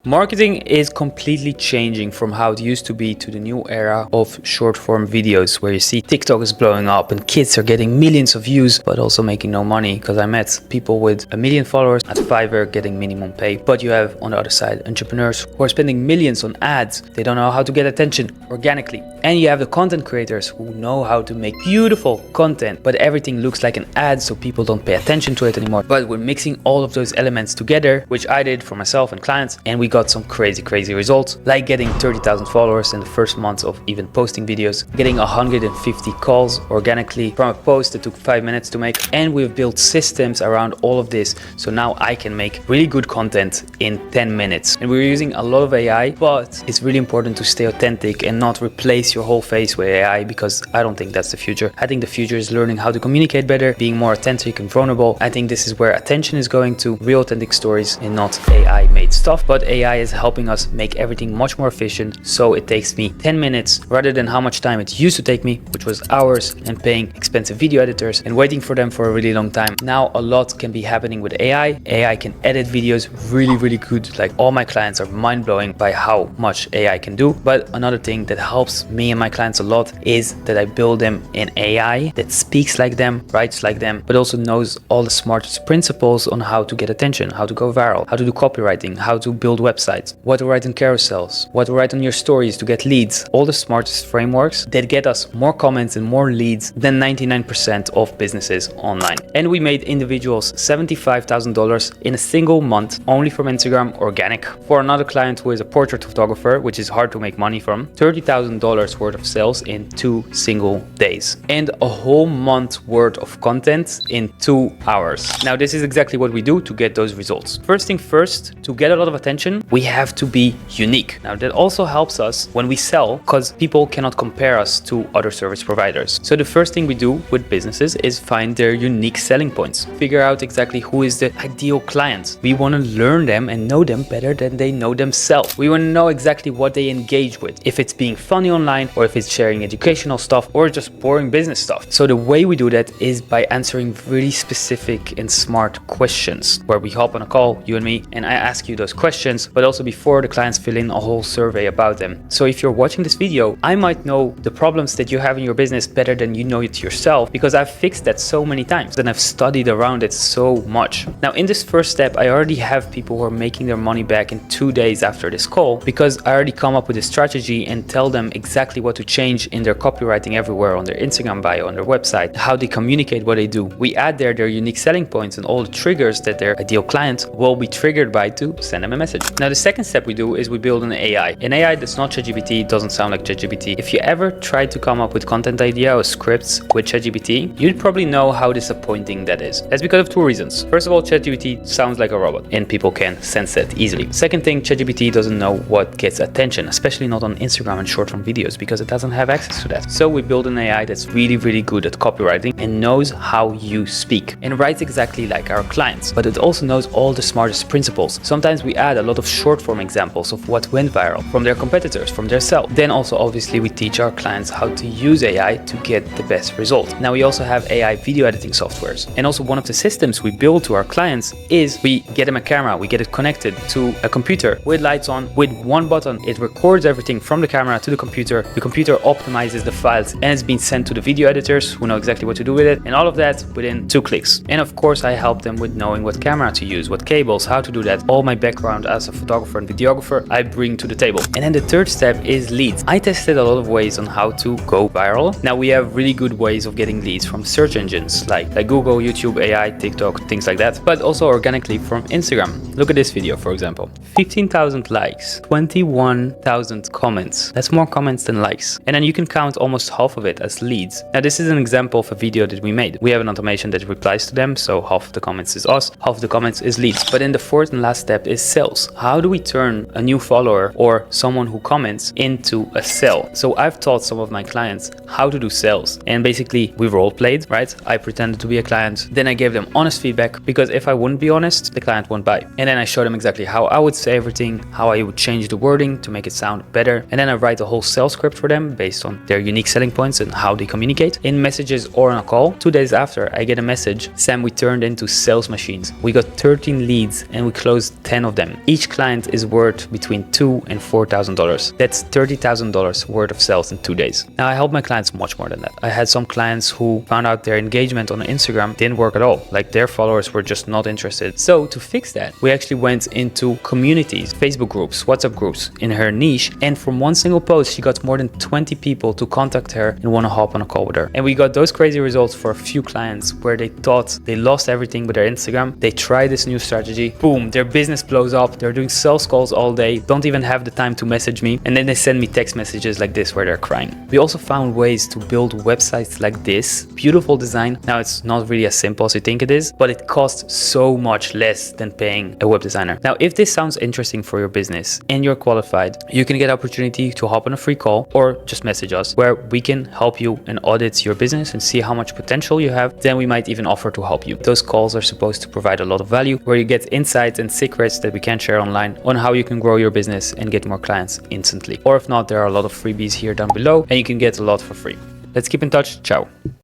Marketing is completely changing from how it used to be to the new era of short form videos where you see TikTok is blowing up and kids are getting millions of views but also making no money, because I met people with 1 million followers at Fiverr getting minimum pay. But you have on the other side entrepreneurs who are spending millions on ads. They don't know how to get attention organically. And you have the content creators who know how to make beautiful content, but everything looks like an ad so people don't pay attention to it anymore. But we're mixing all of those elements together, which I did for myself and clients, and we got some crazy results, like getting 30,000 followers in the first month of even posting videos, getting 150 calls organically from a post that took 5 minutes to make. And we've built systems around all of this, so now I can make really good content in 10 minutes. And we're using a lot of AI, but it's really important to stay authentic and not replace your whole face with AI, because I don't think that's the future. I think the future is learning how to communicate better, being more authentic and vulnerable. I think this is where attention is going to, real authentic stories and not AI made stuff. But AI is helping us make everything much more efficient, so it takes me 10 minutes rather than how much time it used to take me, which was hours, and paying expensive video editors and waiting for them for a really long time. Now a lot can be happening with AI. AI can edit videos really good. Like, all my clients are mind-blowing by how much AI can do. But another thing that helps me and my clients a lot is that I build them in AI that speaks like them, writes like them, but also knows all the smartest principles on how to get attention, how to go viral, how to do copywriting, how to build websites, what to write in carousels, what to write on your stories to get leads. All the smartest frameworks that get us more comments and more leads than 99% of businesses online. And we made individuals $75,000 in a single month only from Instagram organic. For another client who is a portrait photographer, which is hard to make money from, $30,000 worth of sales in 2 single days, and a whole month worth of content in 2 hours. Now this is exactly what we do to get those results. First thing first, to get a lot of attention, we have to be unique. Now that also helps us when we sell, because people cannot compare us to other service providers. So the first thing we do with businesses is find their unique selling points. Figure out exactly who is the ideal client. We want to learn them and know them better than they know themselves. We want to know exactly what they engage with, if it's being funny online or if it's sharing educational stuff or just boring business stuff. So the way we do that is by answering really specific and smart questions, where we hop on a call, you and me, and I ask you those questions, but also before the clients fill in a whole survey about them. So if you're watching this video, I might know the problems that you have in your business better than you know it yourself, because I've fixed that so many times and I've studied around it so much. Now in this first step, I already have people who are making their money back in 2 days after this call, because I already come up with a strategy and tell them exactly what to change in their copywriting everywhere, on their Instagram bio, on their website, how they communicate what they do. We add there their unique selling points and all the triggers that their ideal client will be triggered by to send them a message. Now the second step we do is we build an AI. An AI that's not ChatGPT, doesn't sound like ChatGPT. If you ever tried to come up with content idea or scripts with ChatGPT, you'd probably know how disappointing that is. That's because of 2 reasons. First of all, ChatGPT sounds like a robot and people can sense that easily. Second thing, ChatGPT doesn't know what gets attention, especially not on Instagram and short form videos, because it doesn't have access to that. So we build an AI that's really good at copywriting and knows how you speak and writes exactly like our clients, but it also knows all the smartest principles. Sometimes we add a lot of short form examples of what went viral from their competitors, from their self. Then also obviously we teach our clients how to use AI to get the best result. Now we also have AI video editing softwares, and also one of the systems we build to our clients is we get them a camera, we get it connected to a computer with lights on. With one button, it records everything from the camera to the computer optimizes the files, and it's being sent to the video editors who know exactly what to do with it, and all of that within 2 clicks. And of course I help them with knowing what camera to use, what cables, how to do that. All my background as a photographer and videographer I bring to the table. And then the third step is leads. I tested a lot of ways on how to go viral. Now we have really good ways of getting leads from search engines like Google, YouTube, AI, TikTok, things like that, but also organically from Instagram. Look at this video, for example. 15,000 likes, 21,000 comments. That's more comments than likes. And then you can count almost half of it as leads. Now this is an example of a video that we made. We have an automation that replies to them, so half of the comments is us, half of the comments is leads. But then the fourth and last step is sales. How do we turn a new follower or someone who comments into a sale? So I've taught some of my clients how to do sales, and basically we role played, right? I pretended to be a client, then I gave them honest feedback, because if I wouldn't be honest, the client won't buy. And then I showed them exactly how I would say everything, how I would change the wording to make it sound better, and then I write a whole sales script for them based on their unique selling points and how they communicate in messages or on a call. 2 days after, I get a message, Sam, we turned into sales machines. We got 13 leads and we closed 10 of them. Each each client is worth between $2,000 and $4,000. That's $30,000 worth of sales in 2 days. Now, I help my clients much more than that. I had some clients who found out their engagement on Instagram didn't work at all. Like, their followers were just not interested. So to fix that, we actually went into communities, Facebook groups, WhatsApp groups in her niche. And from one single post, she got more than 20 people to contact her and want to hop on a call with her. And we got those crazy results for a few clients where they thought they lost everything with their Instagram. They try this new strategy, boom, their business blows up. They're doing sales calls all day, don't even have the time to message me. And then they send me text messages like this where they're crying. We also found ways to build websites like this, beautiful design. Now, it's not really as simple as you think it is, but it costs so much less than paying a web designer. Now, if this sounds interesting for your business and you're qualified, you can get opportunity to hop on a free call or just message us where we can help you and audit your business and see how much potential you have. Then we might even offer to help you. Those calls are supposed to provide a lot of value where you get insights and secrets that we can't share online on how you can grow your business and get more clients instantly. Or if not, there are a lot of freebies here down below and you can get a lot for free. Let's keep in touch. Ciao.